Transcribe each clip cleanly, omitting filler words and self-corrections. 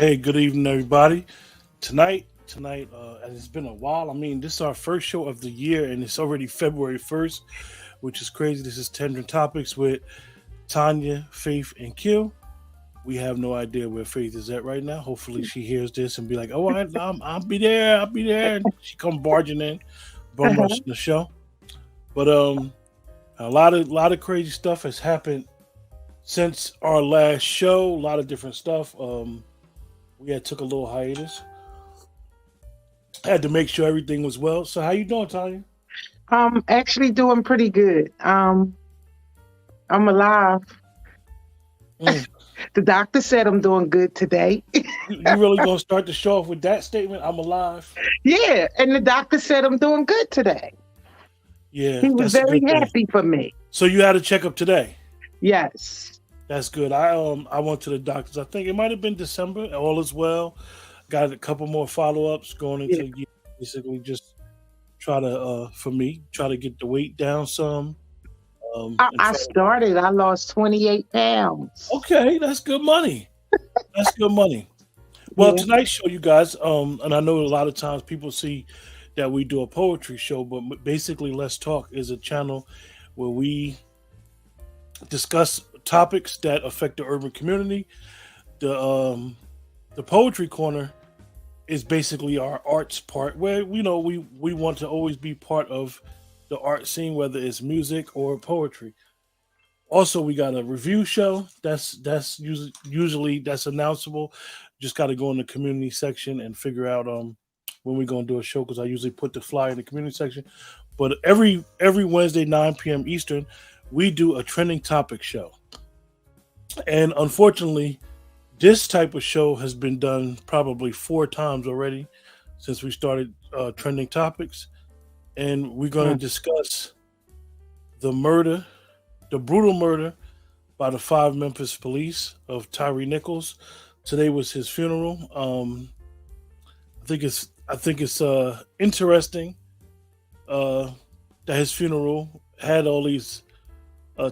Hey, good evening, everybody. Tonight, and it's been a while. I mean, this is our first show of the year, and it's already February 1st, which is crazy. This is Tender Topics with Tanya, Faith, and Q. We have no idea where Faith is at right now. Hopefully, she hears this and be like, "Oh, I'll be there. I'll be there." And she come barging in, bum Uh-huh. rushing the show. But a lot of crazy stuff has happened since our last show. A lot of different stuff. We had took a little hiatus. Had to make sure everything was well. So how you doing, Tanya? Actually doing pretty good. I'm alive. Mm. The doctor said I'm doing good today. You really gonna start the show off with that statement? I'm alive. Yeah, and the doctor said I'm doing good today. Yeah, He was that's a very good thing. happy for me. So you had a checkup today. Yes. That's good. I went to the doctors. I think it might have been December. All is well. Got a couple more follow ups going Yeah. into the year. Basically, just try to for me try to get the weight down some. I, And I try started. I lost 28 pounds. Okay, that's good money. That's good money. Well, Yeah. tonight's show, you guys, and I know a lot of times people see that we do a poetry show, but basically, Let's Talk is a channel where we discuss topics that affect the urban community. The poetry corner is basically our arts part, where we want to always be part of the art scene, whether it's music or poetry. Also, we got a review show. That's usually that's announceable. Just got to go in the community section and figure out when we're gonna do a show because I usually put the flyer in the community section. But every Wednesday 9 p.m. Eastern, we do a trending topic show. And unfortunately, this type of show has been done probably 4 times already since we started trending topics, and we're going to Mm. discuss the murder, the brutal murder by the five Memphis police of Tyre Nichols. Today was his funeral. I think it's interesting that his funeral had all these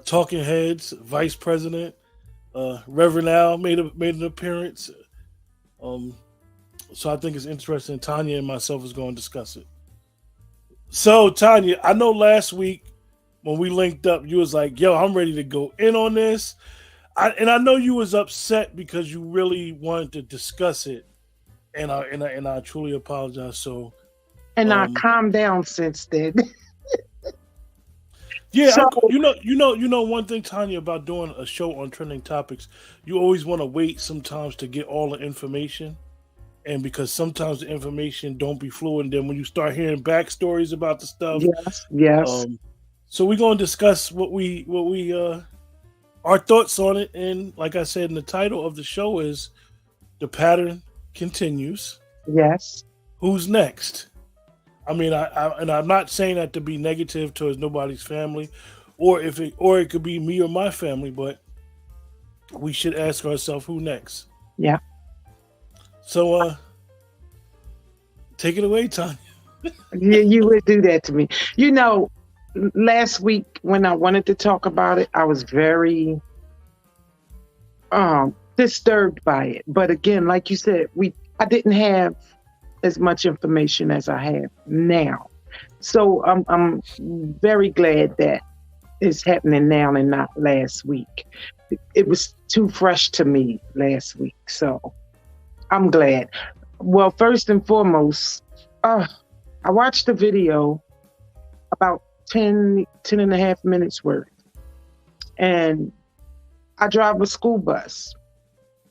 talking heads. Vice President Reverend Al made an appearance. Um, so I think it's interesting. Tanya and myself is going to discuss it. So Tanya, I know last week when we linked up, you was like, "Yo, I'm ready to go in on this." And I know you was upset because you really wanted to discuss it, and I truly apologize. So And I um, calmed down since then. yeah, So one thing, Tanya, about doing a show on trending topics, you always want to wait sometimes to get all the information, and because sometimes the information don't be fluid, and then when you start hearing backstories about the stuff, yes, yes, um, so we're gonna discuss what we our thoughts on it, and like I said, in the title of the show is the pattern continues. yes. Who's next? I mean, and I'm not saying that to be negative towards nobody's family, or it could be me or my family, but we should ask ourselves who next. Yeah. So take it away, Tanya. You would do that to me. You know, last week when I wanted to talk about it, I was very disturbed by it. But again, like you said, I didn't have as much information as I have now. So I'm very glad that it's happening now and not last week. It was too fresh to me last week. So I'm glad. Well, first and foremost, I watched a video about 10 and a half minutes worth. And I drive a school bus.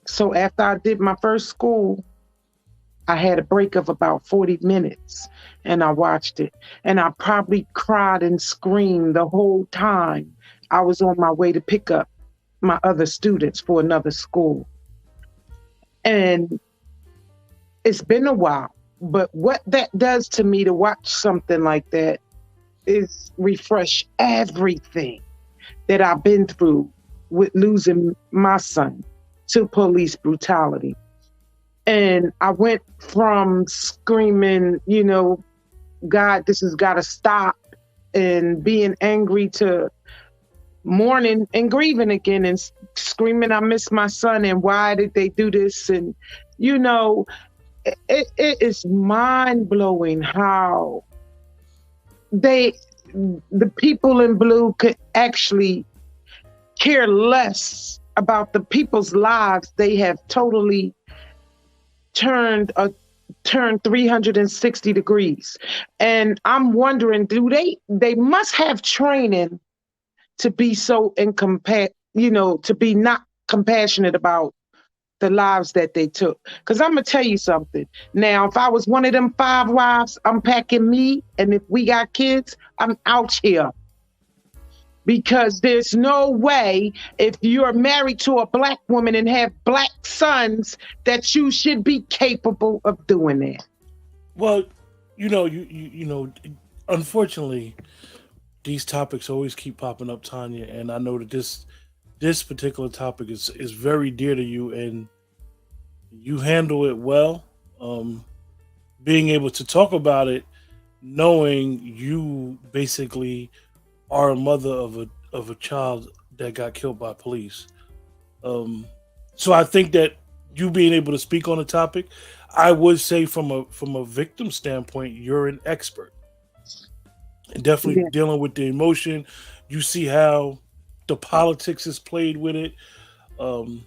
So after I did my first school, I had a break of about 40 minutes and I watched it. And I probably cried and screamed the whole time I was on my way to pick up my other students for another school. And it's been a while, but what that does to me to watch something like that is refresh everything that I've been through with losing my son to police brutality. And I went from screaming, God, this has got to stop, and being angry to mourning and grieving again and screaming, I miss my son and why did they do this? And You know, it is mind blowing how they, the people in blue, could actually care less about the people's lives they have totally turned a turned 360 degrees. And I'm wondering, do they must have training to be so to be not compassionate about the lives that they took. Because I'm gonna tell you something. Now, if I was one of them five wives, I'm packing me, and if we got kids, I'm out here. Because there's no way, if you're married to a black woman and have black sons, that you should be capable of doing that. Well, unfortunately, these topics always keep popping up, Tanya, and I know that this particular topic is very dear to you, and you handle it well. Um, Being able to talk about it, knowing you basically are a mother of a child that got killed by police. Um, so I think that you being able to speak on the topic, I would say from a victim standpoint, you're an expert. And definitely Yeah, dealing with the emotion. You see how the politics is played with it. Um,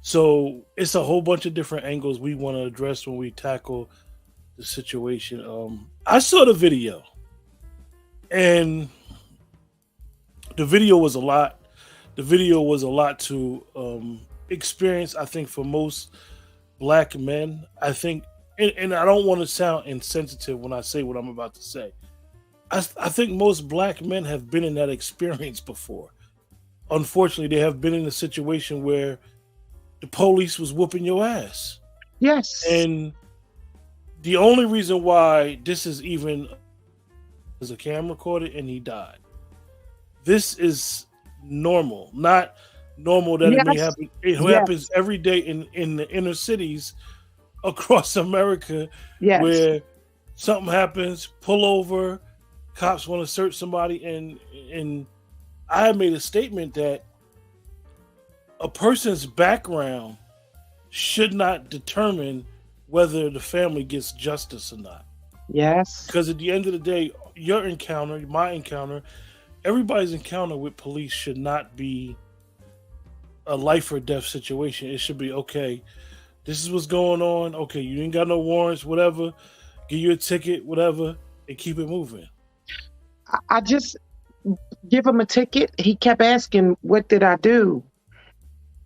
so it's a whole bunch of different angles we want to address when we tackle the situation. I saw the video, and the video was a lot. The video was a lot to experience. I think for most black men, I think, and I don't want to sound insensitive when I say what I'm about to say. I think most black men have been in that experience before. Unfortunately, they have been in a situation where the police was whooping your ass. yes, And the only reason why this is even is a camera recorded and he died. This is normal, not normal that it may yes, happen. It happens yes, every day in the inner cities across America yes. where something happens, pull over, cops want to search somebody, and I made a statement that a person's background should not determine whether the family gets justice or not. Yes. Because at the end of the day, your encounter, my encounter, everybody's encounter with police should not be a life or death situation. It should be okay. This is what's going on. Okay, you ain't got no warrants, whatever. Give you a ticket, whatever, and keep it moving. I just give him a ticket. He kept asking, what did I do?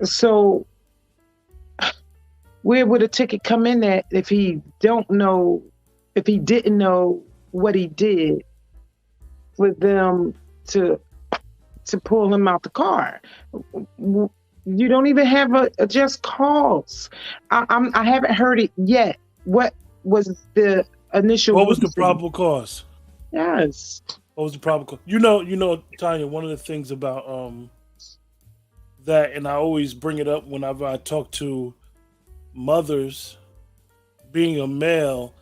So where would a ticket come in at if he don't know, if he didn't know what he did for them to pull him out the car? You don't even have a just cause. I haven't heard it yet. What was the initial What was the reason? probable cause? Yes. What was the probable cause? Tanya. One of the things about that, and I always bring it up whenever I talk to mothers. Being a male,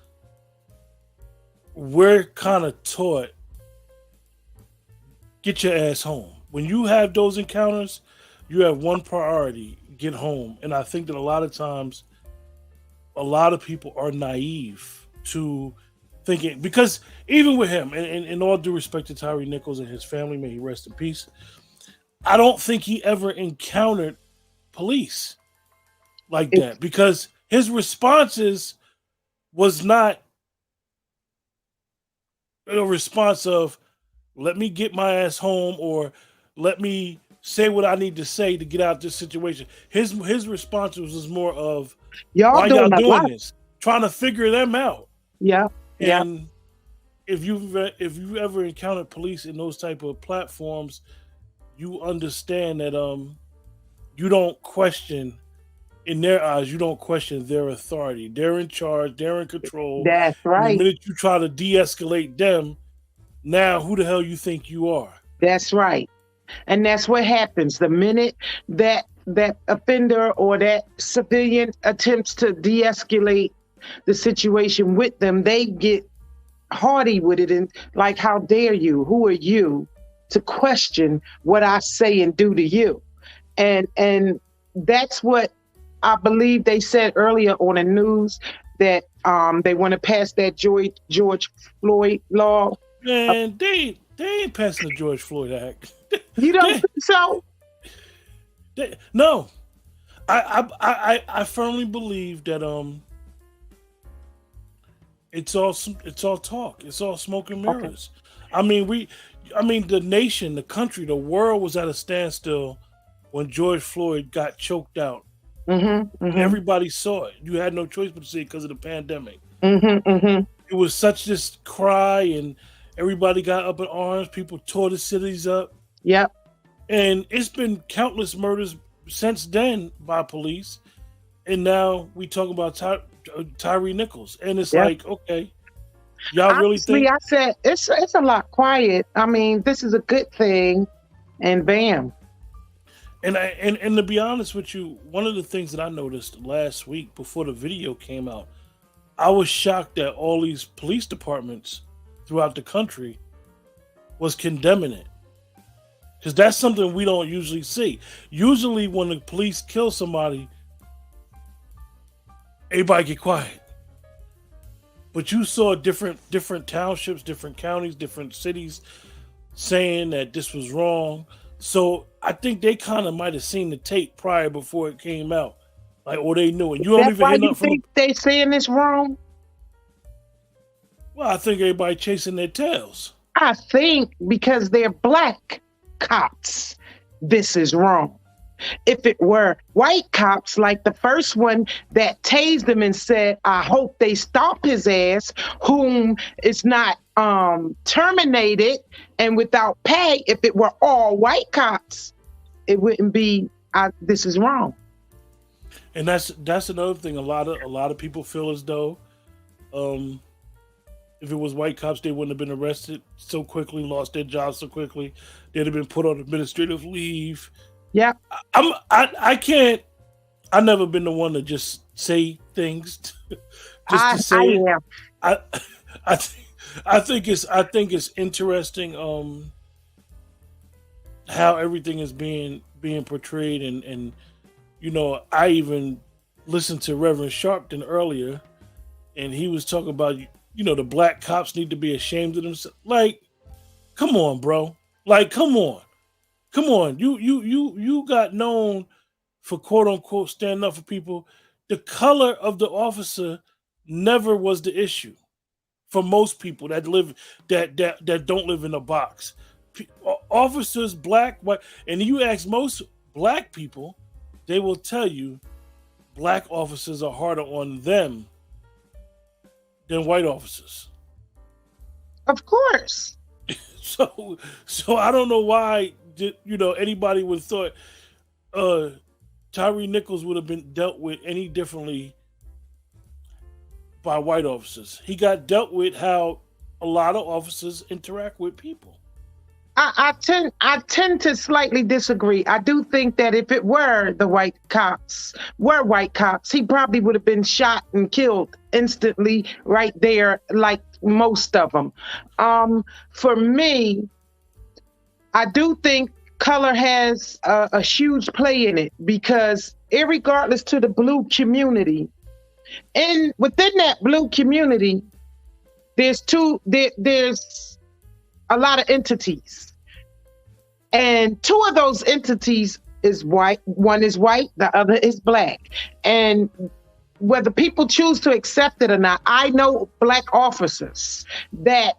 we're kind of taught get your ass home. When you have those encounters, you have one priority: get home. And I think that a lot of times, a lot of people are naive to thinking because even with him, and in all due respect to Tyre Nichols and his family, may he rest in peace. I don't think he ever encountered police like It, that because his responses was not a response of let me get my ass home or let me say what I need to say to get out this situation. His response was more of y'all why y'all doing a doing lot. this, trying to figure them out. Yeah. Yeah. And if you ever encountered police in those type of platforms, you understand that you don't question in their eyes, you don't question their authority. They're in charge, they're in control. That's And the right. minute you try to de-escalate them, now who the hell you think you are? That's right. And that's what happens the minute that offender or that civilian attempts to de-escalate the situation with them, they get hardy with it and like, how dare you? Who are you to question what I say and do to you? And that's what I believe they said earlier on the news that they want to pass that George Floyd law. Man, they ain't passing the George Floyd Act. You don't they, think so? no, I firmly believe that it's all talk. It's all smoke and Okay. mirrors. I mean the nation, the country, the world was at a standstill when George Floyd got choked out, Mm-hmm. and Mm-hmm. everybody saw it. You had no choice but to see it because of the pandemic. Mm-hmm. Mm-hmm. It was such this cry, and everybody got up in arms. People tore the cities up, Yep. and it's been countless murders since then by police. And now we talk about Tyre Nichols, and it's Yep. like, okay, y'all really Honestly, think? I said it's a lot quiet. I mean, this is a good thing, and bam. And to be honest with you, one of the things that I noticed last week before the video came out, I was shocked that all these police departments throughout the country was condemning it, because that's something we don't usually see. Usually, when the police kill somebody, everybody get quiet. But you saw different townships, different counties, different cities saying that this was wrong. So I think they kind of might have seen the tape prior before it came out, like, or they knew it. You don't That's even why hear you nothing from the. think they saying this wrong? Well, I think everybody chasing their tails. I think because they're black cops, this is wrong. If it were white cops, like the first one that tased him and said, I hope they stop his ass, whom is not terminated and without pay, if it were all white cops, it wouldn't be, this is wrong. And that's another thing. A lot of people feel as though, if it was white cops, they wouldn't have been arrested so quickly, lost their jobs so quickly. They'd have been put on administrative leave. Yeah. I can't. I've never been the one to just say things just to say I it. am. I I think I think it's interesting how everything is being portrayed, and I even listened to Reverend Sharpton earlier, and he was talking about the black cops need to be ashamed of themselves. Like, come on, bro. Like, come on. You got known for quote unquote standing up for people. The color of the officer never was the issue for most people that live that don't live in a box. Officers, black, white, and you ask most black people, they will tell you black officers are harder on them than white officers. Of course. So I don't know why anybody would have thought Tyre Nichols would have been dealt with any differently by white officers. He got dealt with how a lot of officers interact with people. I tend to slightly disagree. I do think that if it were white cops, he probably would have been shot and killed instantly right there, like most of them. For me, I do think color has a huge play in it, because irregardless to the blue community, and within that blue community, there's a lot of entities. And two of those entities is white. One is white, the other is black. And whether people choose to accept it or not, I know black officers that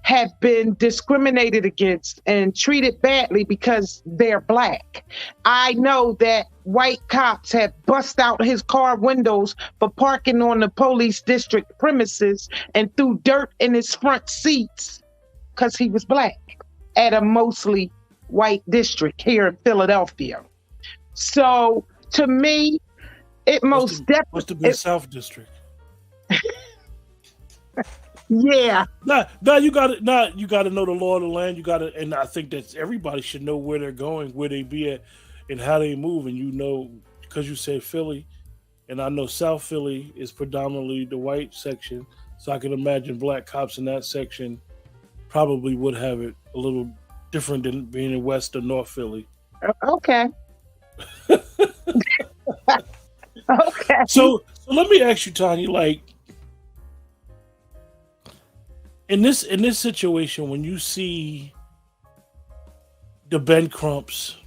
have been discriminated against and treated badly because they're black. I know that white cops have bust out his car windows for parking on the police district premises and threw dirt in his front seats because he was black at a mostly white district here in Philadelphia. So to me, it most Must have definitely, been South District. yeah. Now you got to know the law of the land. You got to, and I think that everybody should know where they're going, where they be at, and how they move. And because you say Philly, and I know South Philly is predominantly the white section, so I can imagine black cops in that section probably would have it a little different than being in West or North Philly. Okay. Okay. So let me ask you, Tanya, like in this situation, when you see the Ben Crumps,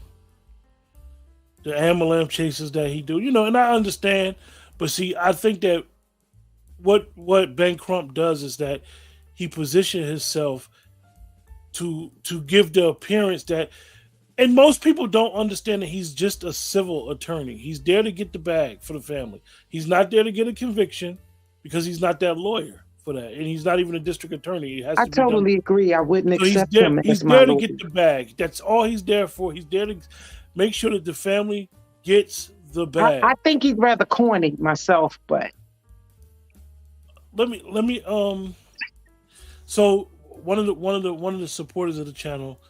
the ambulance chases that he do, and I understand, but see, I think that what Ben Crump does is that he positions himself to give the appearance that, and most people don't understand that he's just a civil attorney. He's there to get the bag for the family. He's not there to get a conviction because he's not that lawyer for that, and he's not even a district attorney. It has I to be done. totally agree. I wouldn't So he's accept there. him He's as my there to lawyer. get the bag. That's all he's there for. He's there to make sure that the family gets the bag. I think he's rather corny myself, but Let me. So one of the supporters of the channel,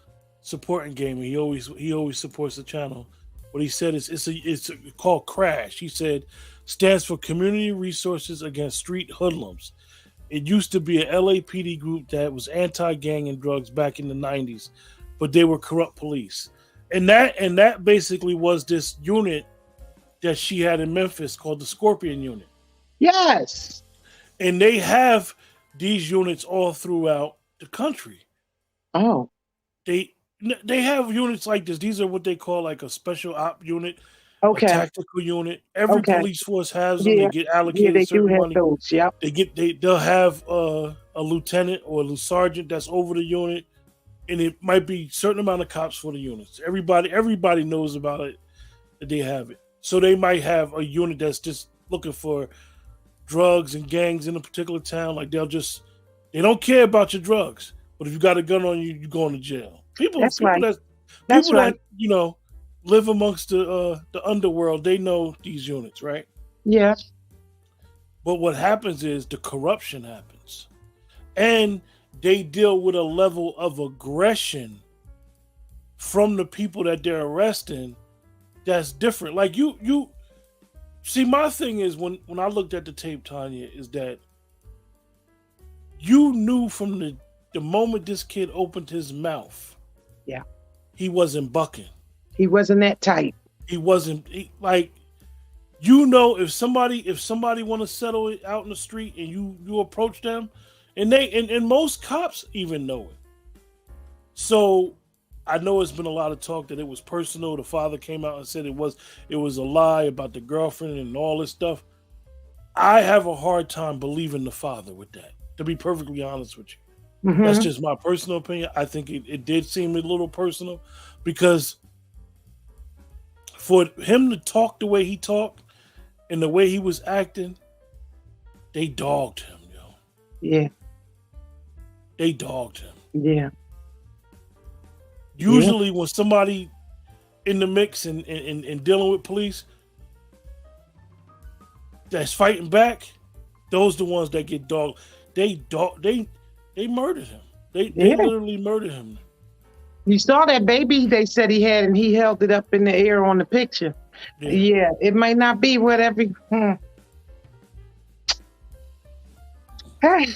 supporting gaming. He always supports the channel. What he said is it's called Crash. He said stands for Community Resources Against Street Hoodlums. It used to be a LAPD group that was anti-gang and drugs back in the 90s, but they were corrupt police. And that basically was this unit that she had in Memphis called the Scorpion Unit. yes. And they have these units all throughout the country. Oh, They have units like this. These are what they call like a special op unit, a okay. tactical unit. Every Okay. police force has them. Yeah. They get Yeah, allocated they do certain have money. those. Yep. They'll have a lieutenant or a sergeant that's over the unit, and it might be a certain amount of cops for the units. Everybody knows about it, that they have it. So they might have a unit that's just looking for drugs and gangs in a particular town. Like they don't care about your drugs, but if you got a gun on you, you're going to jail. That's right. That That's people right. that live amongst the underworld, they know these units, right? Yeah. But what happens is the corruption happens, and they deal with a level of aggression from the people that they're arresting that's different. Like you see, my thing is when I looked at the tape, Tanya, is that you knew from the moment this kid opened his mouth, Yeah. he wasn't bucking. He wasn't that type. He wasn't like, if somebody want to settle it out in the street and you approach them, and most cops even know it. So I know it's been a lot of talk that it was personal. The father came out and said it was a lie about the girlfriend and all this stuff. I have a hard time believing the father with that, to be perfectly honest with you. Mhm. That's just my personal opinion. I think it did seem a little personal because for him to talk the way he talked and the way he was acting, they dogged him, Yeah. They dogged him. Yeah. Usually when somebody in the mix and dealing with police that's fighting back, those are the ones that get dogged. They murdered him. They literally murdered him. You saw that baby they said he had, and he held it up in the air on the picture. Yeah, it might not be what every. Hey.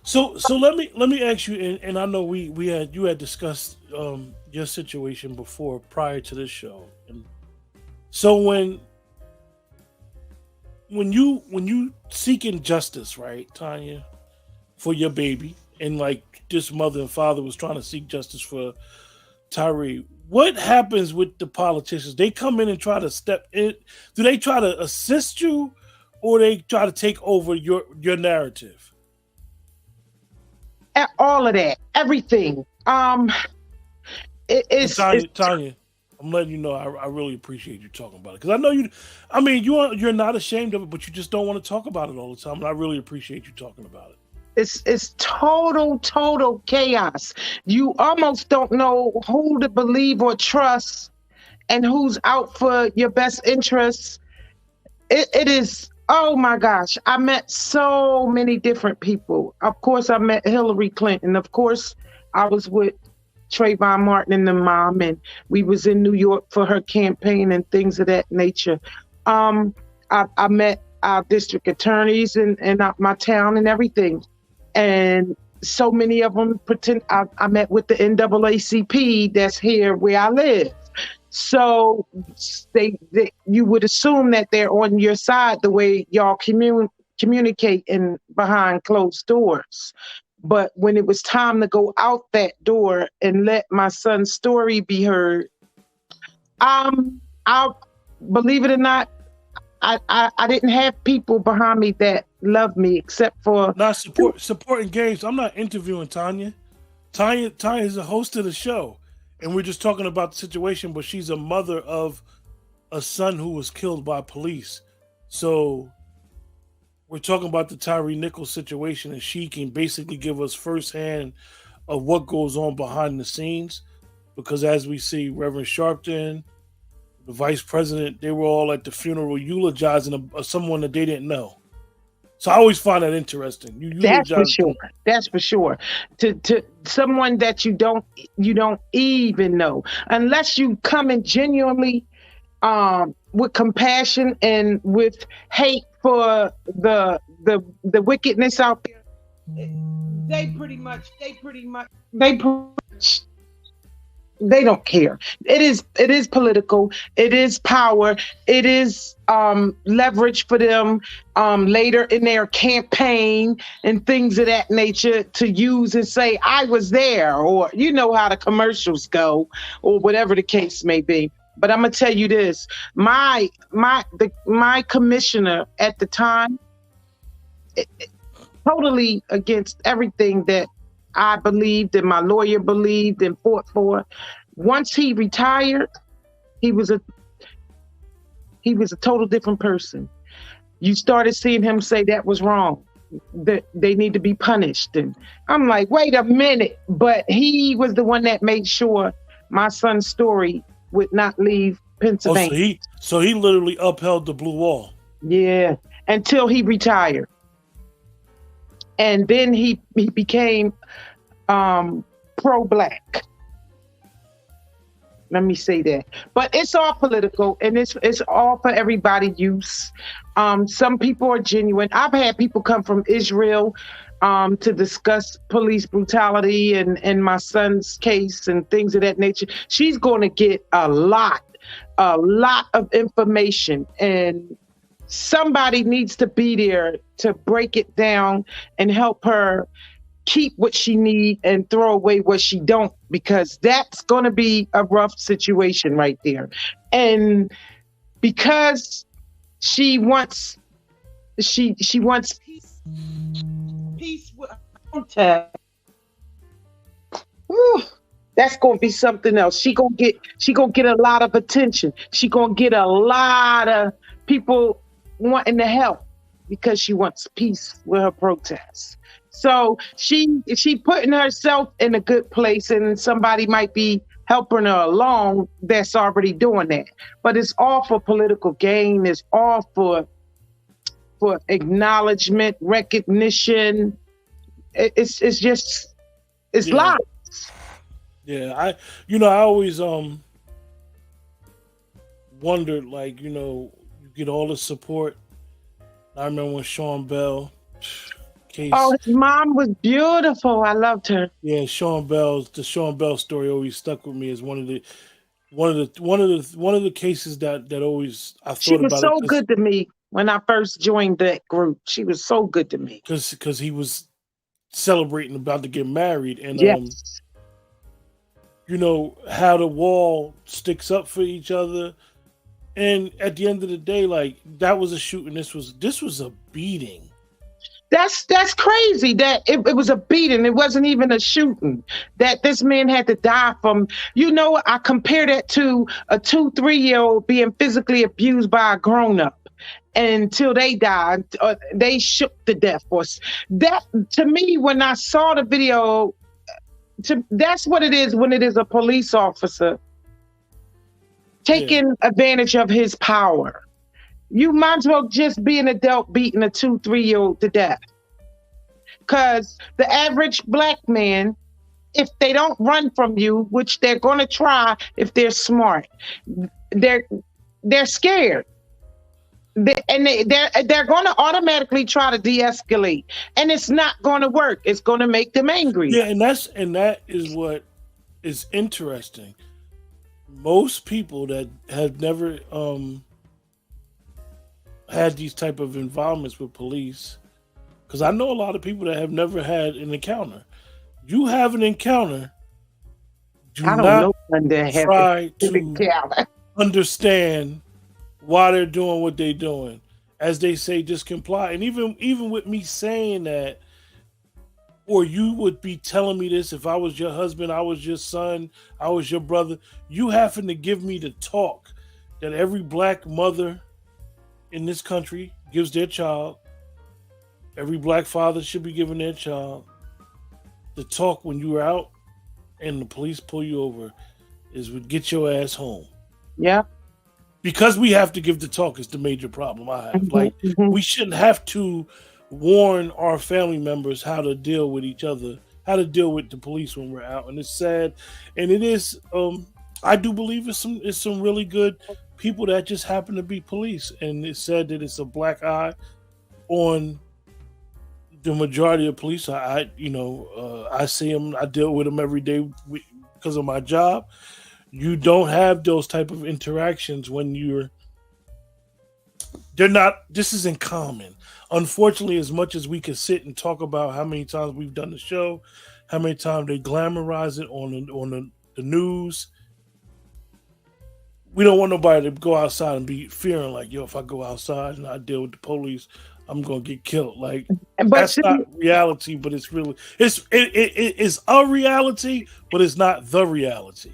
So let me ask you, and I know you had discussed your situation before prior to this show, and so when you seeking justice, right, Tanya, for your baby, and like this mother and father was trying to seek justice for Tyre, what happens with the politicians? They come in and try to step in. Do they try to assist you, or they try to take over your narrative? All of that, everything. It's Tanya, I'm letting you know I really appreciate you talking about it, because I know you. I mean, you're not ashamed of it, but you just don't want to talk about it all the time, and I really appreciate you talking about it. It's total chaos. You almost don't know who to believe or trust, and who's out for your best interests. It is. Oh my gosh, I met so many different people. Of course, I met Hillary Clinton. Of course, I was with Trayvon Martin and the mom, and we was in New York for her campaign and things of that nature. I met our district attorneys and my town and everything. And so many of them pretend. I met with the NAACP that's here where I live. So you would assume that they're on your side the way y'all communicate in behind closed doors. But when it was time to go out that door and let my son's story be heard, I believe it or not, I didn't have people behind me that loved me except for Not supporting games. I'm not interviewing Tonya. Tanya is a host of the show, and we're just talking about the situation. But she's a mother of a son who was killed by police. So we're talking about the Tyre Nichols situation, and she can basically give us firsthand of what goes on behind the scenes. Because as we see, Reverend Sharpton, the vice president, they were all at the funeral eulogizing someone that they didn't know. So I always find that interesting. You that's for eulogize. sure. That's for sure. To someone that you don't even know, unless you come in genuinely with compassion and with hate for the wickedness out there. They pretty much they don't care. It is political. It is power. It is leverage for them later in their campaign and things of that nature to use and say, I was there, or you know how the commercials go, or whatever the case may be. But I'm gonna tell you this: my commissioner at the time, totally against everything that I believed and my lawyer believed and fought for. Once he retired, he was a total different person. You started seeing him say that was wrong, that they need to be punished. And I'm like, wait a minute. But he was the one that made sure my son's story would not leave Pennsylvania. So he literally upheld the blue wall. Yeah, until he retired. And then he became pro-black. Let me say that. But it's all political, and it's all for everybody's use. Some people are genuine. I've had people come from Israel to discuss police brutality and my son's case and things of that nature. She's going to get a lot of information, and somebody needs to be there to break it down and help her keep what she needs and throw away what she don't, because that's going to be a rough situation right there. And because she wants peace with her, that's going to be something else. She gonna get a lot of attention. She gonna get a lot of people wanting to help because she wants peace with her protests. So she putting herself in a good place, and somebody might be helping her along that's already doing that. But it's all for political gain. It's all for acknowledgement, recognition. It's lies. Yeah, I always wondered, like, you get all the support. I remember when Sean Bell case. Oh, his mom was beautiful. I loved her. Yeah, the Sean Bell story always stuck with me as one of the cases that always I thought she was about. So good to me when I first joined that group. She was so good to me because he was celebrating about to get married, and yes. How the wall sticks up for each other. And at the end of the day, like, that was a shooting. This was a beating. That's crazy that it was a beating. It wasn't even a shooting. That this man had to die from, I compare that to a 2-3-year-old being physically abused by a grown-up until they died, or they shook to death. That, to me, when I saw the video, that's what it is when it is a police officer taking advantage of his power. You might as well just be an adult beating a 2-3-year-old to death. Because the average black man, if they don't run from you, which they're going to try if they're smart, they're scared. They're going to automatically try to de-escalate, and it's not going to work. It's going to make them angry. Yeah, and that is what is interesting. most people that have never had these type of involvements with police, because I know a lot of people that have never had an encounter. You have an encounter, do I don't not know when they have try specific to talent. understand why they're doing what they're doing. As they say, just comply. And even with me saying that, or you would be telling me this if I was your husband, I was your son, I was your brother, you having to give me the talk that every black mother in this country gives their child, every black father should be giving their child, the talk when you're out and the police pull you over is would get your ass home. Yeah. Because we have to give the talk is the major problem I have. Mhm, Like, mhm. we shouldn't have to warn our family members how to deal with each other, how to deal with the police when we're out. And it's sad. And it is I do believe it's some really good people that just happen to be police. And it's said that it's a black eye on the majority of police. I see them, I deal with them every day because of my job. You don't have those type of interactions when they're not, this isn't common. Unfortunately, as much as we can sit and talk about how many times we've done the show, how many times they glamorize it on the news, we don't want nobody to go outside and be fearing like, yo, if I go outside and I deal with the police, I'm gonna get killed. Like, But that's see, not reality, but it's really it is a reality, but it's not the reality.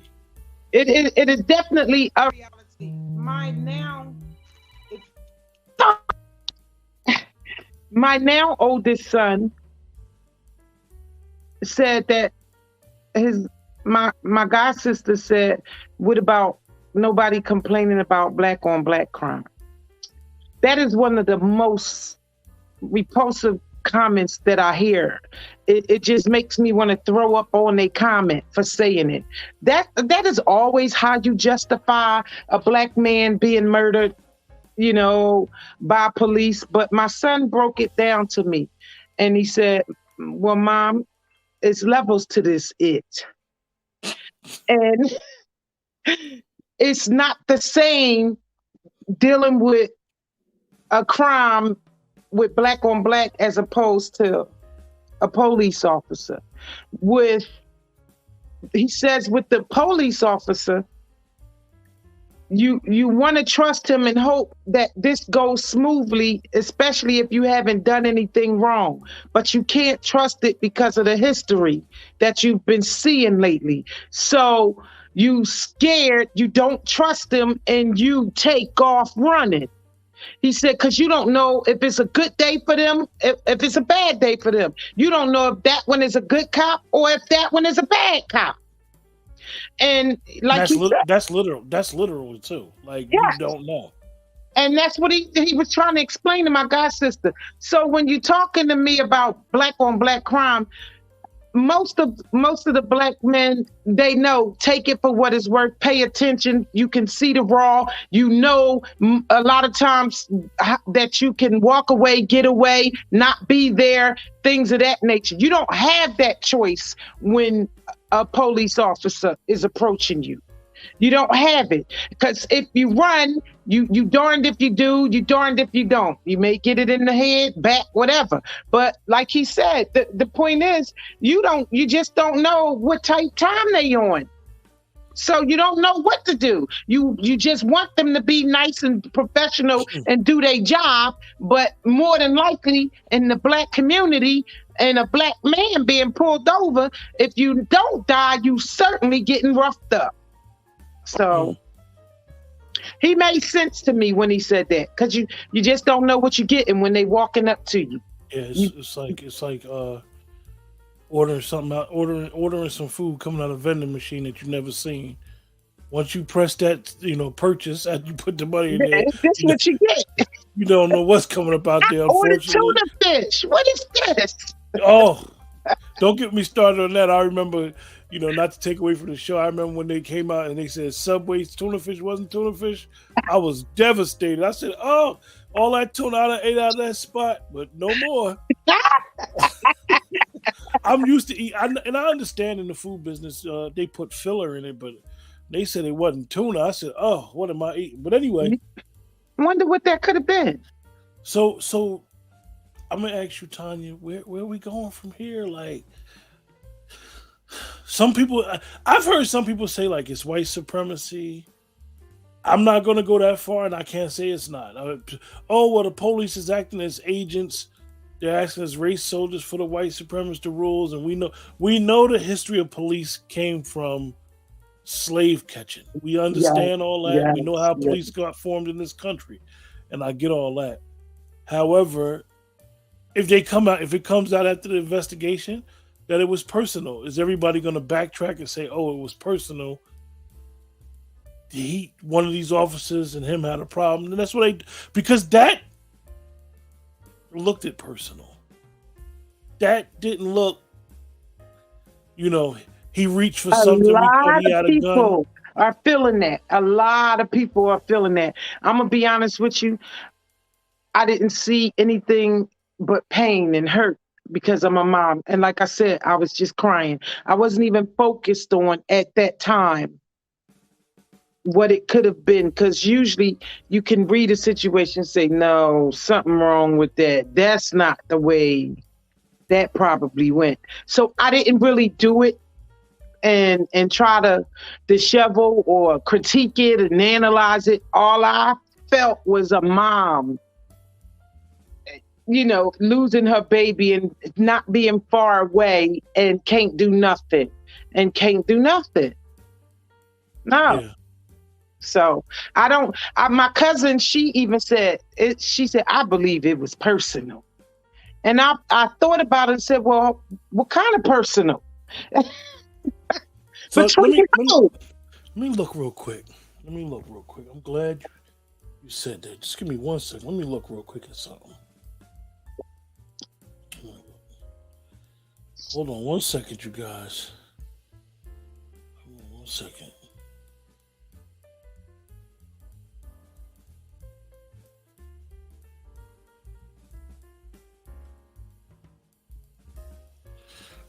it is definitely a reality. My now, my now oldest son said that his my god sister said, "What about nobody complaining about black on black crime?" That is one of the most repulsive comments that I hear. It just makes me want to throw up on a comment for saying it. That is always how you justify a black man being murdered, by police. But my son broke it down to me, and he said, "Well, Mom, it's levels to this and it's not the same dealing with a crime with black on black as opposed to a police officer. With He says with the police officer, you want to trust him and hope that this goes smoothly, especially if you haven't done anything wrong. But you can't trust it because of the history that you've been seeing lately. So you scared, you don't trust him, and you take off running." He said, because you don't know if it's a good day for them, if it's a bad day for them. You don't know if that one is a good cop or if that one is a bad cop. And And like he said, that's literal. That's literal too. Like, you yeah. don't know. And that's what he was trying to explain to my god sister. So when you're talking to me about black on black crime, most of the black men, they know, take it for what it's worth, pay attention. You can see the raw, a lot of times that you can walk away, get away, not be there, things of that nature. You don't have that choice when a police officer is approaching you. You don't have it, because if you run, you darned if you do, you darned if you don't. You may get it in the head, back, whatever. But like he said, the point is, you just don't know what type time they on. So you don't know what to do. You just want them to be nice and professional and do their job, but more than likely in the black community and a black man being pulled over, if you don't die, you certainly getting roughed up. So he made sense to me when he said that, because you just don't know what you're getting when they walking up to you. Yeah, it's like ordering something out, ordering some food coming out of a vending machine that you've never seen. Once you press that, purchase, and you put the money in there, That's what you get. you don't know what's coming up out there. Ordered Unfortunately, tuna fish. What is this? oh, don't get me started on that. I remember, not to take away from the show, I remember when they came out and they said Subway's tuna fish wasn't tuna fish. I was devastated. I said, "Oh, all that tuna I done ate out of that spot, but no more." I'm used to eat, and I understand in the food business they put filler in it, but They said it wasn't tuna. I said, "Oh, what am I eating?" But anyway, You wonder what that could have been. so I'm gonna ask you, Tanya, where are we going from here? Like some people, I've heard some people say like it's white supremacy. I'm not gonna go that far, and I can't say it's not. Oh, well, the police is acting as agents. They're acting as race soldiers for the white supremacist rules, and we know the history of police came from slave catching. We Yes, understand all that. We know yes, how yes. police got formed in this country, and I get all that. However, if it comes out after the investigation that it was personal, is everybody going to backtrack and say, "Oh, it was personal"? One of these officers and him had a problem, and that's what because that looked at personal. That didn't look, you know, he reached for A something. We thought lot he of had a gun. people are feeling that. A lot of people are feeling that. I'm gonna be honest with you. I didn't see anything but pain and hurt because of my mom. And like I said, I was just crying. I wasn't even focused on at that time what it could have been, because usually you can read a situation and say, no, something wrong with that. That's not the way that probably went. So I didn't really do it and try to dishevel or critique it and analyze it. All I felt was a mom, losing her baby and not being far away and can't do nothing and can't do nothing. No. Yeah. So my cousin, she even said it, she said, I believe it was personal. And I thought about it and said, well, what kind of personal? So Between you. let me look real quick. Let me look real quick. I'm glad you said that. Just give me 1 second. Let me look real quick at something. Hold on 1 second, you guys. Hold on 1 second.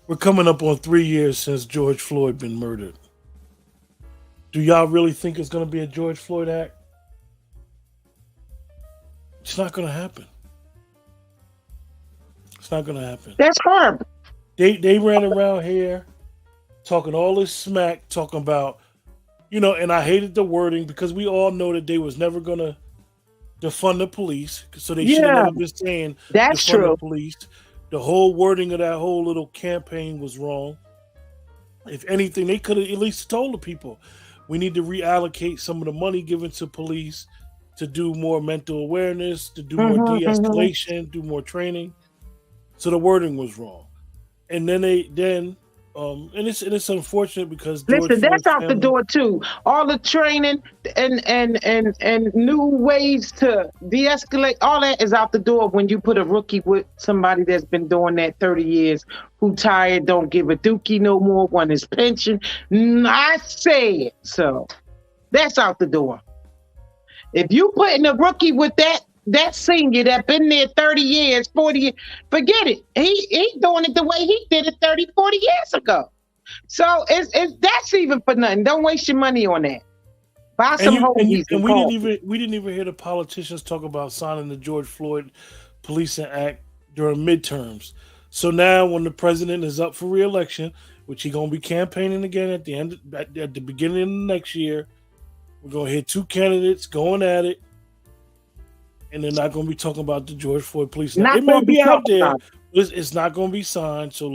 We're coming up on 3 years since George Floyd been murdered. Do y'all really think it's going to be a George Floyd act? It's not going to happen. It's not going to happen. That's horrible. They ran around here talking all this smack, talking about, and I hated the wording because we all know that they was never going to defund the police, so they should have Yeah, never been saying that's defund the true. police. The whole wording of that whole little campaign was wrong. If anything, they could have at least told the people we need to reallocate some of the money given to police to do more mental awareness, to do more Hmm. de-escalation, do more training. So the wording was wrong. And and it's unfortunate because George Listen, that's Floyd's out the family. door too. All the training and new ways to de-escalate, all that is out the door when you put a rookie with somebody that's been doing that 30 years, who tired, don't give a dookie no more, want his pension. I said so. That's out the door. If you putting a rookie with that senior that been there 30 years, 40 years, forget it. He doing it the way he did it 30, 40 years ago. So it's that's even for nothing. Don't waste your money on that. Buy And some you and you hoagies and and coffee. we didn't even hear the politicians talk about signing the George Floyd Policing Act during midterms. So now, when the president is up for reelection, which he's gonna be campaigning again at the beginning of next year, we're gonna hear two candidates going at it, and they're not gonna be talking about the George Floyd Policing Act. Not It may going to be be out talked there, about. but it's not gonna be signed. So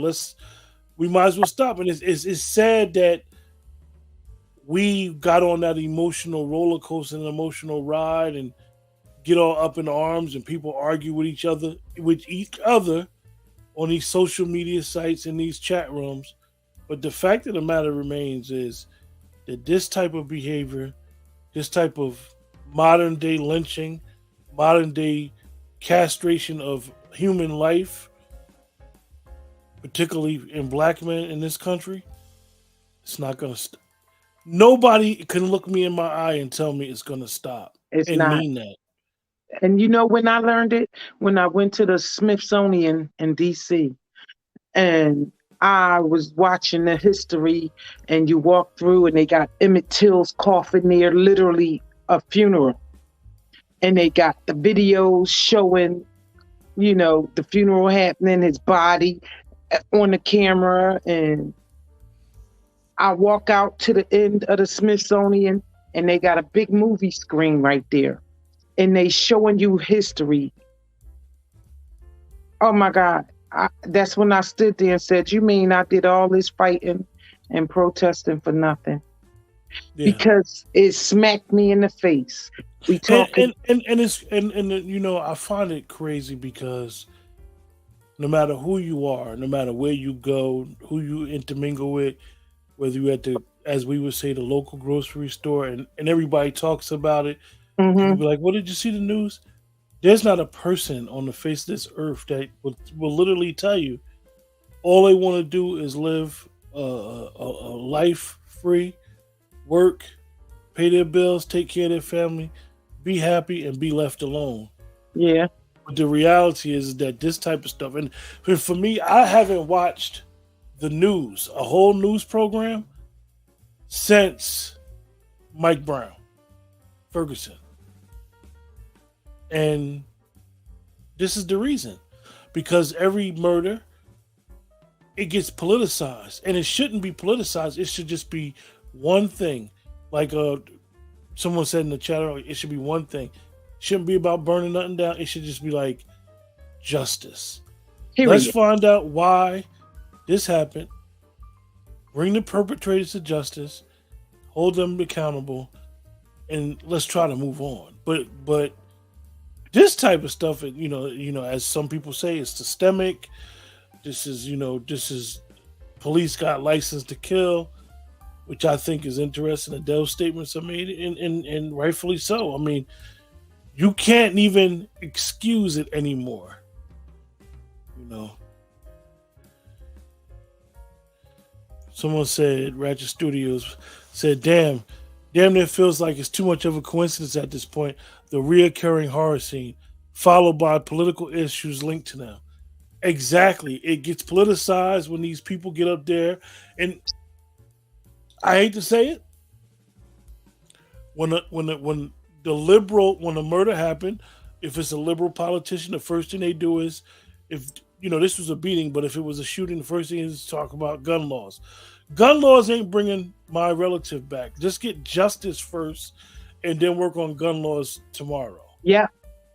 we might as well stop. And it's sad that we got on that emotional roller coaster and emotional ride and get all up in arms and people argue with each other on these social media sites and these chat rooms. But the fact of the matter remains is that this type of behavior, this type of modern day lynching, modern day castration of human life, particularly in black men in this country, it's not going to stop. Nobody can look me in my eye and tell me it's going to stop It's and not. mean that. And you know when I learned it? When I went to the Smithsonian in DC, and I was watching the history, and you walk through, and they got Emmett Till's coffin there, literally a funeral, and they got the videos showing, the funeral happening, his body on the camera, and I walk out to the end of the Smithsonian, and they got a big movie screen right there, and they showing you history. Oh my God. That's when I stood there and said, you mean I did all this fighting and protesting for nothing? Yeah. Because it smacked me in the face. We talking. I find it crazy because no matter who you are, no matter where you go, who you intermingle with, whether you're at the, as we would say, the local grocery store, and everybody talks about it, people Hmm. be like, "What, did you see the news?" There's not a person on the face of this earth that will literally tell you all they want to do is live a life free, work, pay their bills, take care of their family, be happy, and be left alone. Yeah. But the reality is that this type of stuff, and for me, I haven't watched the news, a whole news program, since Mike Brown, Ferguson. And this is the reason. Because every murder, it gets politicized. And it shouldn't be politicized. It should just be one thing. Like someone said in the chat earlier, it should be one thing. Shouldn't be about burning nothing down. It should just be like justice. Let's Period. find out why this happened. Bring the perpetrators to justice. Hold them accountable. And let's try to move on. But this type of stuff, as some people say, is systemic. This is police got license to kill, which I think is interesting. And those statements are made, and rightfully so. I mean, you can't even excuse it anymore. You know, someone said, Ratchet Studios said, damn near feels like it's too much of a coincidence at this point. The reoccurring horror scene, followed by political issues linked to them. Exactly. It gets politicized when these people get up there. And I hate to say it, when the murder happened, if it's a liberal politician, the first thing they do is, if this was a beating, but if it was a shooting, the first thing is to talk about gun laws. Gun laws ain't bringing my relative back. Just get justice first, and then work on gun laws tomorrow. Yeah.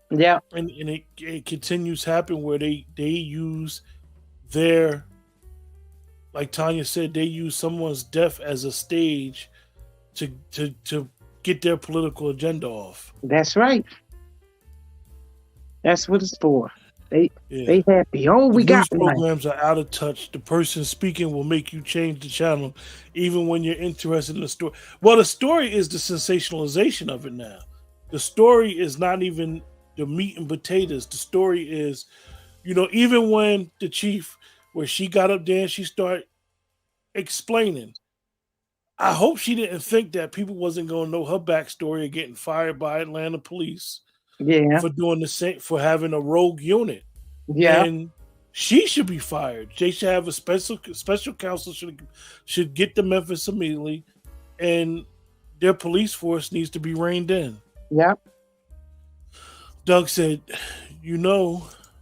Yeah. And it continues to happen where they use their, like Tanya said, they use someone's death as a stage to get their political agenda off. That's right. That's what it's for. They Yeah. happy. Oh, The we got news one. programs are out of touch. The person speaking will make you change the channel, even when you're interested in the story. Well, the story is the sensationalization of it now. The story is not even the meat and potatoes. The story is, even when the chief, where she got up there and she started explaining, I hope she didn't think that people wasn't going to know her backstory of getting fired by Atlanta police Yeah. for doing the same, for having a rogue unit. Yeah. And she should be fired. They should have a special counsel should get to Memphis immediately, and their police force needs to be reined in. Yeah. Doug said, the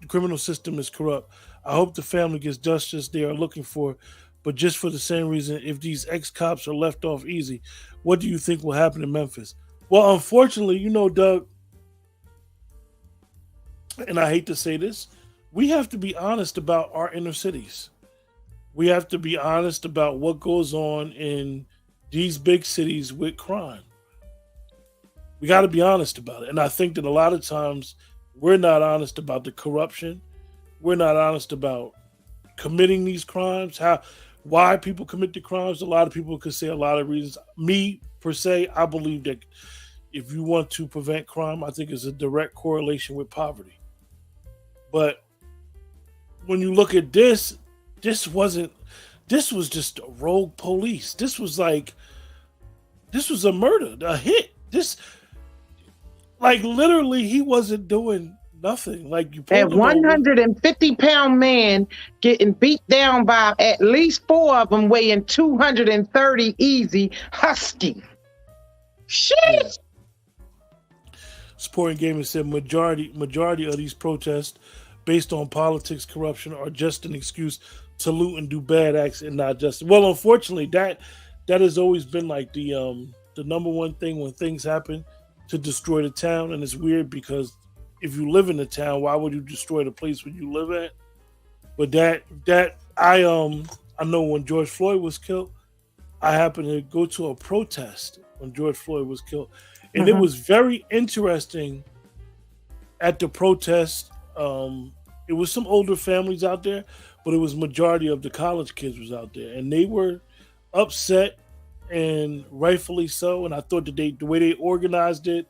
criminal system is corrupt. I hope the family gets justice they are looking for, but just for the same reason, if these ex-cops are left off easy, what do you think will happen in Memphis? Well, unfortunately, Doug, and I hate to say this, we have to be honest about our inner cities. We have to be honest about what goes on in these big cities with crime. We got to be honest about it. And I think that a lot of times we're not honest about the corruption. We're not honest about committing these crimes, why people commit the crimes. A lot of people could say a lot of reasons. Me, per se, I believe that if you want to prevent crime, I think it's a direct correlation with poverty. But when you look at this was just a rogue police. This was a murder, a hit. Literally, he wasn't doing Nothing. Like you That pulled them over. 150-pound man getting beat down by at least 4 of them weighing 230 easy husky. Shit. Yeah. Sporting Gamer said majority of these protests based on politics, corruption, are just an excuse to loot and do bad acts and not justice. Well, unfortunately, that has always been like the number one thing when things happen, to destroy the town. And it's weird because if you live in the town, why would you destroy the place where you live at? But I know when George Floyd was killed, I happened to go to a protest when George Floyd was killed. And it was very interesting at the protest. It was some older families out there, but it was majority of the college kids was out there, and they were upset, and rightfully so. And I thought that the way they organized it,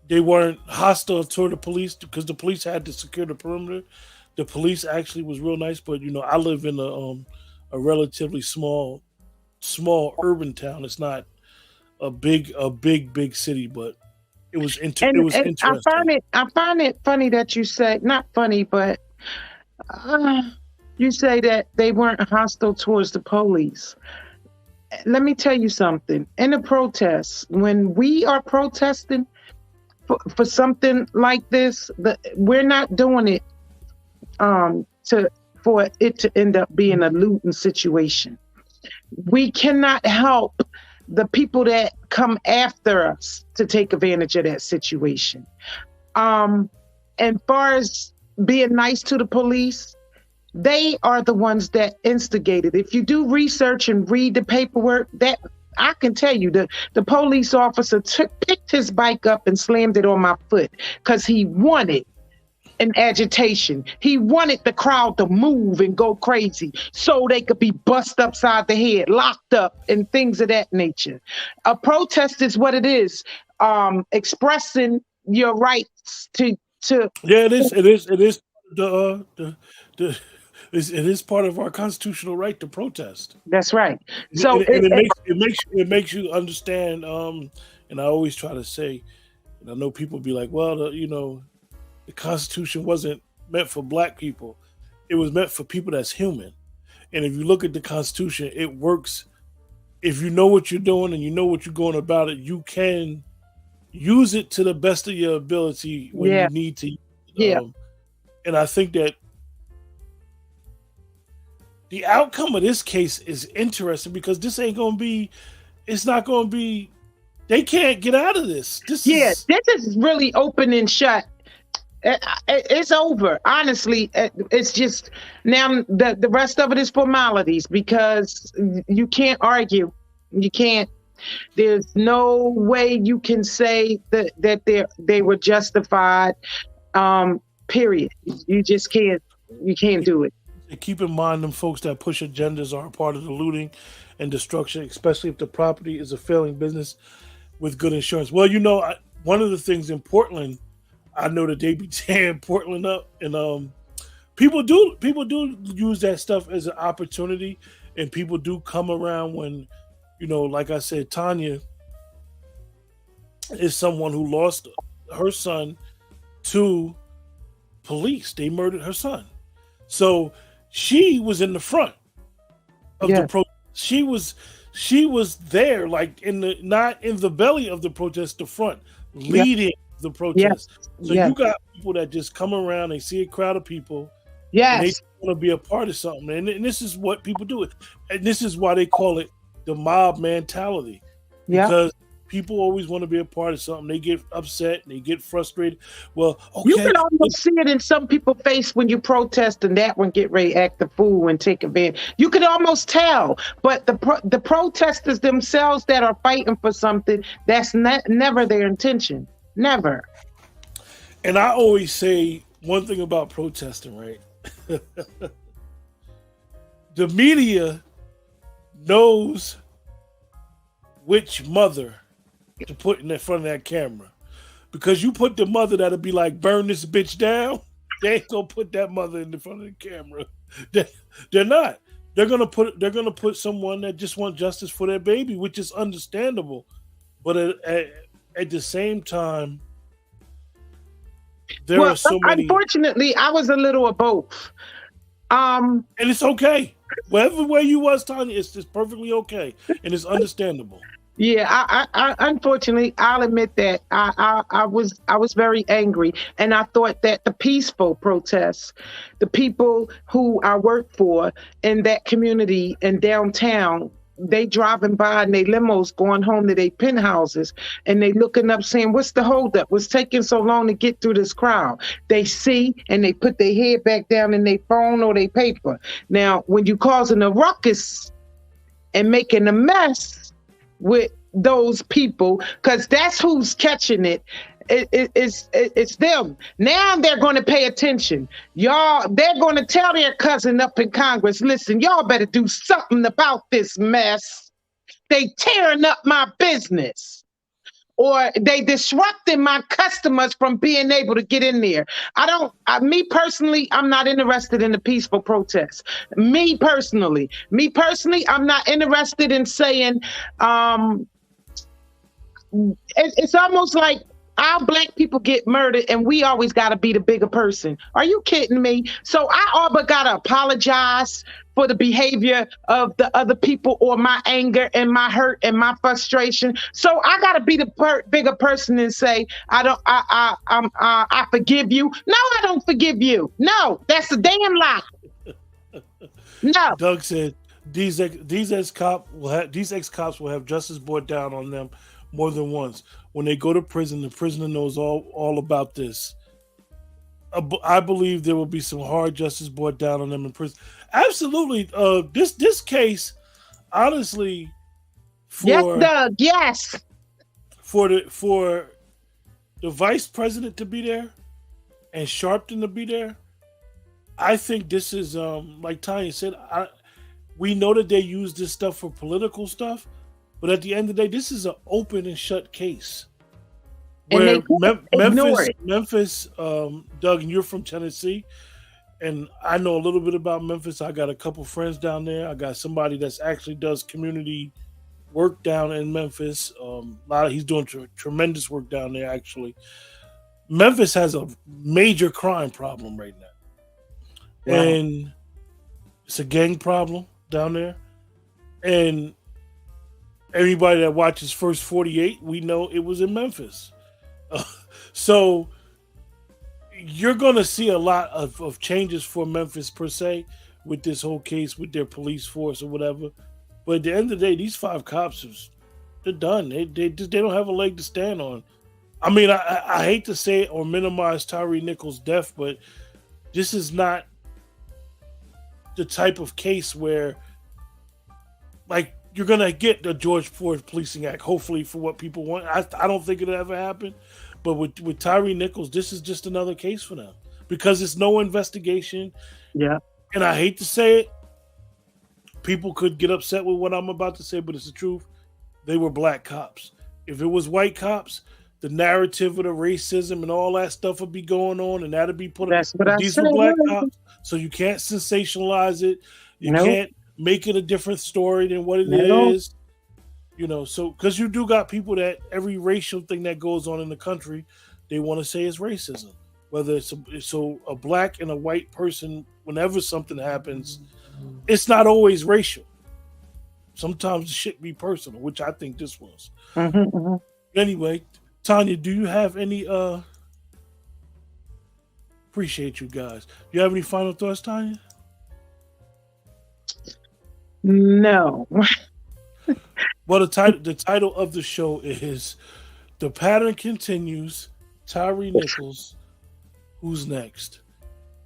they weren't hostile toward the police because the police had to secure the perimeter. The police actually was real nice, but I live in a relatively small urban town. It's not a big city, but it was interesting. I find it funny that you say, not funny, but you say that they weren't hostile towards the police. Let me tell you something. In a protest, when we are protesting for something like this, we're not doing it for it to end up being a looting situation. We cannot help the people that come after us to take advantage of that situation. And far as being nice to the police, they are the ones that instigated. If you do research and read the paperwork, that I can tell you, the police officer picked his bike up and slammed it on my foot because he wanted an agitation. He wanted the crowd to move and go crazy so they could be bust upside the head, locked up, and things of that nature. A protest is what it is, expressing your rights to. Yeah, it is. It is part of our constitutional right to protest. That's right. So and it makes you understand. And I always try to say, and I know people be like, well, the Constitution wasn't meant for black people. It was meant for people that's human. And if you look at the Constitution, it works. If you know what you're doing and you know what you're going about it, you can use it to the best of your ability when you need to. And I think that the outcome of this case is interesting because this ain't going to be, it's not going to be, they can't get out of this. This is really open and shut. It's over. Honestly, it's just now the rest of it is formalities because you can't argue. You can't. There's no way you can say that they were justified. Period. You just can't. You can't do it. Keep in mind, them folks that push agendas are a part of the looting and destruction, especially if the property is a failing business with good insurance. Well, one of the things in Portland, I know that they be tearing Portland up, and people do use that stuff as an opportunity, and people do come around when, like I said, Tonya is someone who lost her son to police. They murdered her son, so she was in the front of the protest. She was there, like not in the belly of the protest, the front, leading the protest. So you got people that just come around, they see a crowd of people, and they want to be a part of something. And this is what people do. And this is why they call it the mob mentality. Because people always want to be a part of something. They get upset and they get frustrated. Well, okay. You can almost see it in some people's face when you protest and that one get ready to act the fool and take advantage. You can almost tell. But the protesters themselves that are fighting for something, that's never their intention. Never. And I always say one thing about protesting, right? The media knows which mother to put in front of that camera, because you put the mother that'll be like, burn this bitch down, they ain't gonna put that mother in the front of the camera. They're not. They're gonna put someone that just wants justice for their baby, which is understandable. But at the same time, There Well, are so many, unfortunately, I was a little of both. and it's okay. Whatever way you was, Tanya, it's just perfectly okay, and it's understandable. Yeah, unfortunately, I'll admit that I was very angry, and I thought that the peaceful protests, the people who I work for in that community in downtown, they driving by in their limos going home to their penthouses, and they looking up saying, "What's the holdup? What's taking so long to get through this crowd?" They see and they put their head back down in their phone or their paper. Now, when you causing a ruckus and making a mess with those people, because that's who's catching it. It's them. Now they're going to pay attention. Y'all, they're going to tell their cousin up in Congress, listen, y'all better do something about this mess. They tearing up my business. Or they disrupting my customers from being able to get in there. Me personally, I'm not interested in the peaceful protests. Me personally, I'm not interested in saying, it's almost like our black people get murdered and we always got to be the bigger person. Are you kidding me? So I all but got to apologize for the behavior of the other people or my anger and my hurt and my frustration. So I got to be the bigger person and say, I forgive you. No, I don't forgive you. No, that's a damn lie. No. Doug said these ex-cops will have justice brought down on them more than once. When they go to prison, the prisoner knows all about this. I believe there will be some hard justice brought down on them in prison. Absolutely. This case, honestly, Yes, Doug. Yes. For the vice president to be there and Sharpton to be there, I think this is like Tanya said. We know that they use this stuff for political stuff, but at the end of the day, this is an open and shut case. Where Memphis, Doug, and you're from Tennessee, and I know a little bit about Memphis. I got a couple friends down there. I got somebody that's actually does community work down in Memphis. He's doing tremendous work down there. Actually, Memphis has a major crime problem right now, and it's a gang problem down there, and everybody that watches First 48, we know it was in Memphis. So you're going to see a lot of changes for Memphis per se with this whole case with their police force or whatever. But at the end of the day, these 5 cops, they're done. They don't have a leg to stand on. I mean, I hate to say it or minimize Tyre Nichols' death, but this is not the type of case where, like, you're going to get the George Floyd Policing Act, hopefully, for what people want. I don't think it'll ever happen. But with Tyre Nichols, this is just another case for them because it's no investigation. Yeah. And I hate to say it. People could get upset with what I'm about to say, but it's the truth. They were black cops. If it was white cops, the narrative of the racism and all that stuff would be going on, and that'd be put up. These were black cops, so you can't sensationalize it. You can't make it a different story than what it is. You know, so because you do got people that every racial thing that goes on in the country, they want to say is racism. Whether it's a black and a white person, whenever something happens, it's not always racial. Sometimes the shit be personal, which I think this was. Anyway, Tanya, do you have any appreciate you guys. Do you have any final thoughts, Tanya? No. Well, the title of the show is "The Pattern Continues." Tyre Nichols, who's next?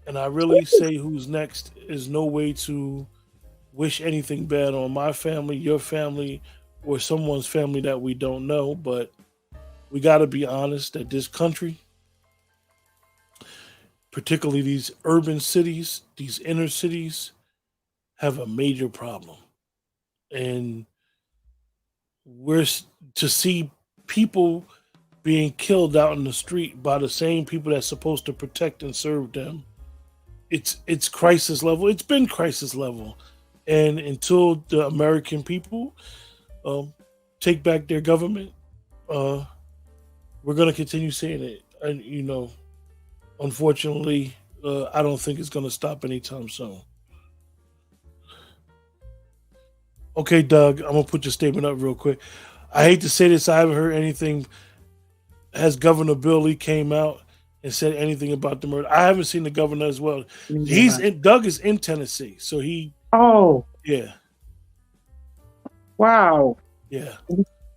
And I really say who's next is no way to wish anything bad on my family, your family, or someone's family that we don't know. But we got to be honest that this country, particularly these urban cities, these inner cities, have a major problem. And we're to see people being killed out in the street by the same people that's supposed to protect and serve them. It's crisis level. It's been crisis level, and until the American people take back their government, we're going to continue saying it. And unfortunately, I don't think it's going to stop anytime soon. Okay, Doug, I'm going to put your statement up real quick. I hate to say this, I haven't heard anything. Has Governor Billy came out and said anything about the murder? I haven't seen the governor as well. Doug is in Tennessee, so he. Oh. Yeah. Wow. Yeah.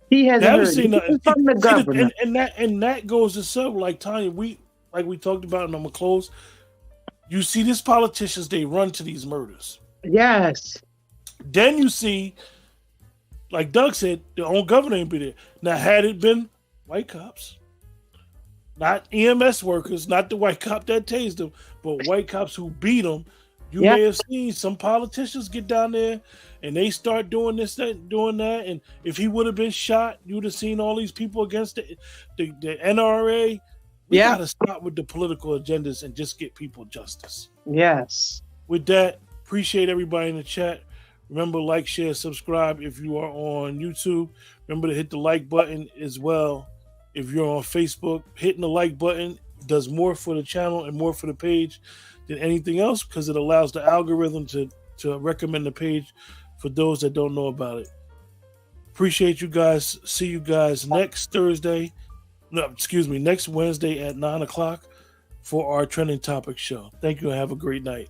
He hasn't heard seen from the governor. And that goes to show, like Tonya, we talked about, and I'm gonna close. You see these politicians, they run to these murders. Yes. Then you see, like Doug said, their own governor ain't be there. Now, had it been white cops, not EMS workers, not the white cop that tased them, but white cops who beat them, you may have seen some politicians get down there and they start doing this, doing that. And if he would have been shot, you'd have seen all these people against the NRA. We gotta stop with the political agendas and just get people justice. Yes. With that, appreciate everybody in the chat. Remember, like, share, subscribe if you are on YouTube. Remember to hit the like button as well. If you're on Facebook, hitting the like button does more for the channel and more for the page than anything else, because it allows the algorithm to recommend the page for those that don't know about it. Appreciate you guys. See you guys next Thursday. No, excuse me, next Wednesday at 9 o'clock for our Trending Topic show. Thank you and have a great night.